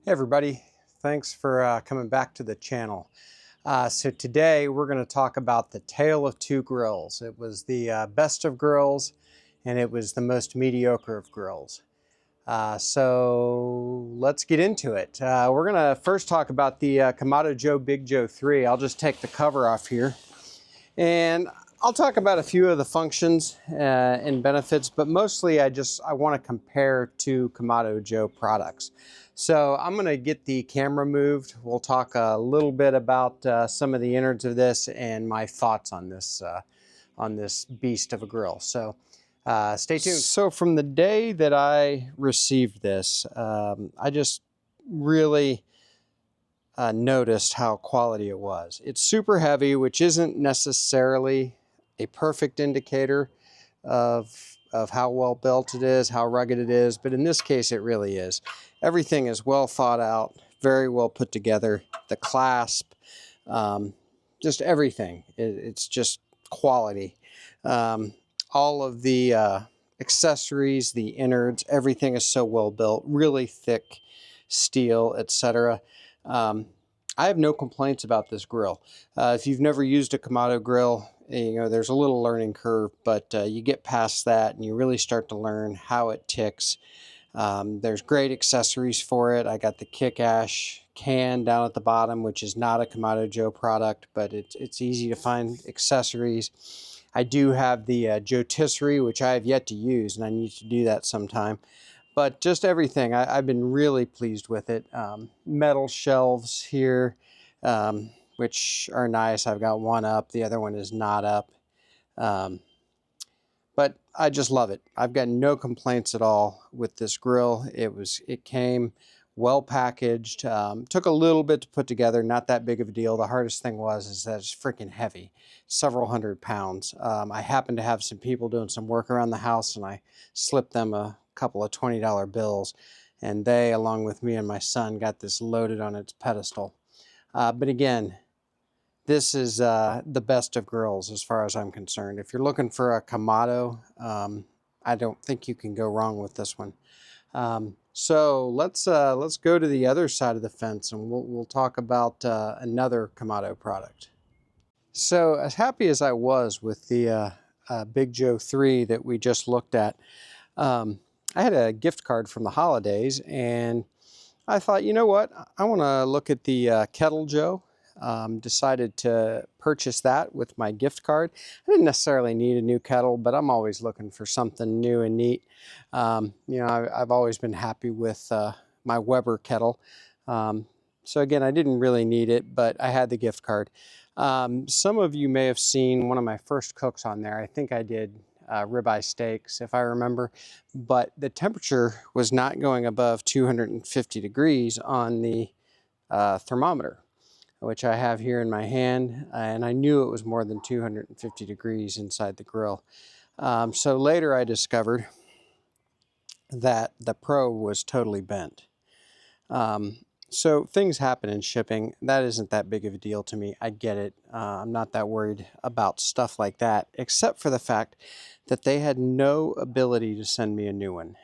Hey everybody, thanks for coming back to the channel. So today we're going to talk about the tale of two grills. It was the best of grills and it was the most mediocre of grills. So let's get into it. We're going to first talk about the Kamado Joe Big Joe 3. I'll just take the cover off here and I'll talk about a few of the functions and benefits, but mostly I want to compare two Kamado Joe products. So I'm going to get the camera moved. We'll talk a little bit about some of the innards of this and my thoughts on this beast of a grill. So stay tuned. So from the day that I received this, I just really noticed how quality it was. It's super heavy, which isn't necessarily a perfect indicator of how well built it is, how rugged it is, but in this case it really is. Everything is well thought out, very well put together. The clasp, just everything. It's just quality. All of the accessories, the innards, everything is so well built, really thick steel, etc. I have no complaints about this grill. If you've never used a Kamado grill, there's a little learning curve, but you get past that and you really start to learn how it ticks. There's great accessories for it. I got the Kick Ash can down at the bottom, which is not a Kamado Joe product, but it's easy to find accessories. I do have the Jotisserie, which I have yet to use, and I need to do that sometime. But just everything, I've been really pleased with it. Metal shelves here, which are nice. I've got one up, the other one is not up. But I just love it. I've got no complaints at all with this grill. It came well packaged. Took a little bit to put together, not that big of a deal. The hardest thing is that it's freaking heavy, several hundred pounds. I happened to have some people doing some work around the house and I slipped them a couple of $20 bills, and they, along with me and my son, got this loaded on its pedestal. But again, this is the best of grills as far as I'm concerned. If you're looking for a Kamado, I don't think you can go wrong with this one. So let's go to the other side of the fence and we'll talk about another Kamado product. So as happy as I was with the Big Joe 3 that we just looked at, I had a gift card from the holidays and I thought, you know what, I want to look at the Kettle Joe. Decided to purchase that with my gift card. I didn't necessarily need a new kettle, but I'm always looking for something new and neat. I've always been happy with my Weber kettle. So again, I didn't really need it, but I had the gift card. Some of you may have seen one of my first cooks on there. I think I did ribeye steaks, if I remember, but the temperature was not going above 250 degrees on the thermometer, which I have here in my hand, and I knew it was more than 250 degrees inside the grill. So later I discovered that the probe was totally bent. So things happen in shipping. That isn't that big of a deal to me. I get it. I'm not that worried about stuff like that, except for the fact that they had no ability to send me a new one.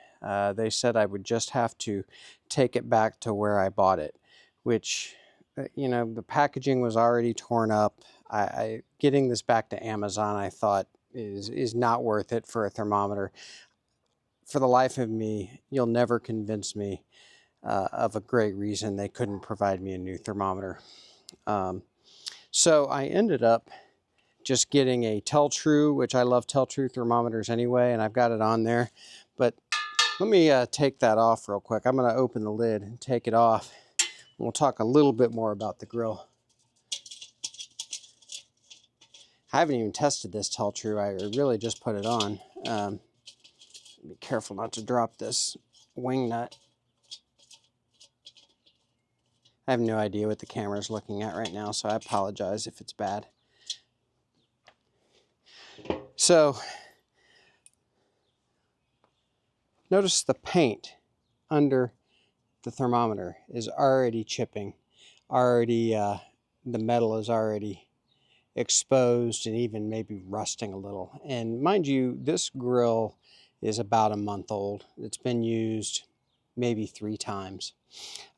They said I would just have to take it back to where I bought it, which, the packaging was already torn up. Getting this back to Amazon, I thought, is not worth it for a thermometer. For the life of me, you'll never convince me of a great reason they couldn't provide me a new thermometer. So I ended up just getting a Tell-Tru, which I love Tell-Tru thermometers anyway, and I've got it on there. But let me take that off real quick. I'm going to open the lid and take it off. We'll talk a little bit more about the grill. I haven't even tested this Tell-Tru. I really just put it on. Be careful not to drop this wing nut. I have no idea what the camera is looking at right now, so I apologize if it's bad. So, notice the paint under the thermometer is already chipping. The metal is already exposed and even maybe rusting a little. And mind you, this grill is about a month old. It's been used maybe 3 times.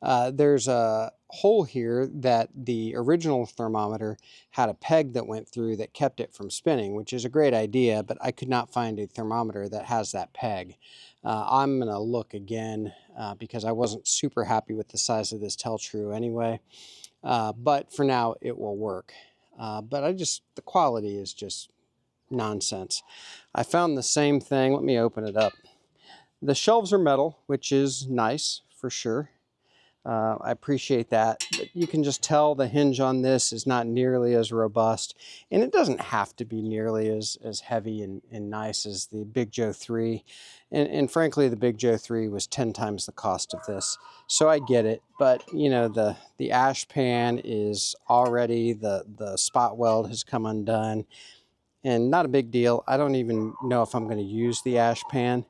There's a hole here that the original thermometer had a peg that went through that kept it from spinning, which is a great idea, but I could not find a thermometer that has that peg. I'm going to look again because I wasn't super happy with the size of this tell-true anyway, but for now it will work. But the quality is just nonsense. I found the same thing. Let me open it up. The shelves are metal, which is nice for sure. I appreciate that, but you can just tell the hinge on this is not nearly as robust, and it doesn't have to be nearly as heavy and nice as the Big Joe 3. And frankly, the Big Joe 3 was 10 times the cost of this. So I get it, but you know, the ash pan is already, the spot weld has come undone, and not a big deal. I don't even know if I'm going to use the ash pan,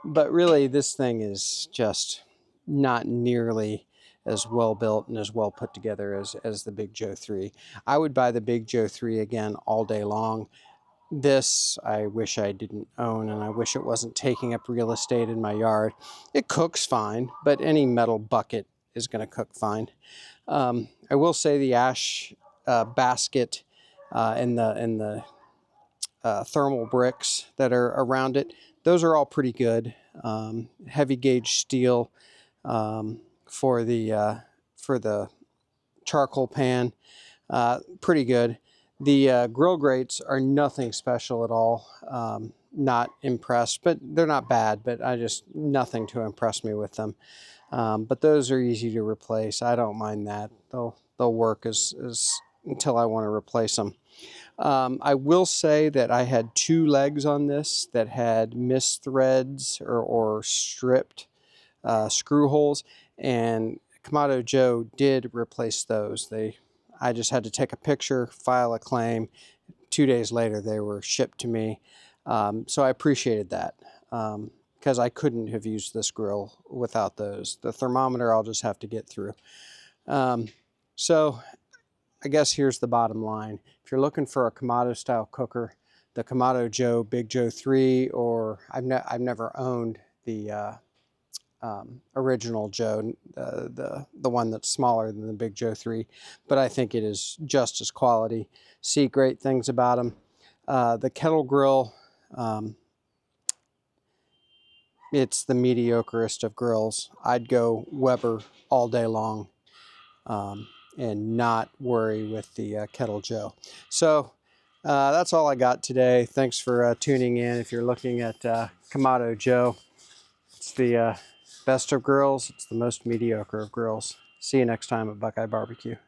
but really this thing is just not nearly as well built and as well put together as the Big Joe 3. I would buy the Big Joe 3 again all day long. This I wish I didn't own, and I wish it wasn't taking up real estate in my yard. It cooks fine, but any metal bucket is going to cook fine. I will say the ash basket and the thermal bricks that are around it, those are all pretty good. Heavy gauge steel for the charcoal pan, pretty good. The grill grates are nothing special at all. Not impressed, but they're not bad, but nothing to impress me with them. But those are easy to replace. I don't mind that. They'll work as until I want to replace them. I will say that I had 2 legs on this that had missed threads or stripped screw holes, and Kamado Joe did replace those. I just had to take a picture, file a claim. 2 days later, they were shipped to me. So I appreciated that because I couldn't have used this grill without those. The thermometer I'll just have to get through. So I guess here's the bottom line. If you're looking for a Kamado style cooker, the Kamado Joe Big Joe 3, or I've never owned the original Joe, the one that's smaller than the Big Joe 3, but I think it is just as quality. See great things about them. The Kettle grill, it's the mediocrest of grills. I'd go Weber all day long and not worry with the Kettle Joe. So that's all I got today. Thanks for tuning in. If you're looking at Kamado Joe, it's the best of grills. It's the most mediocre of grills. See you next time at BuQeye BBQ.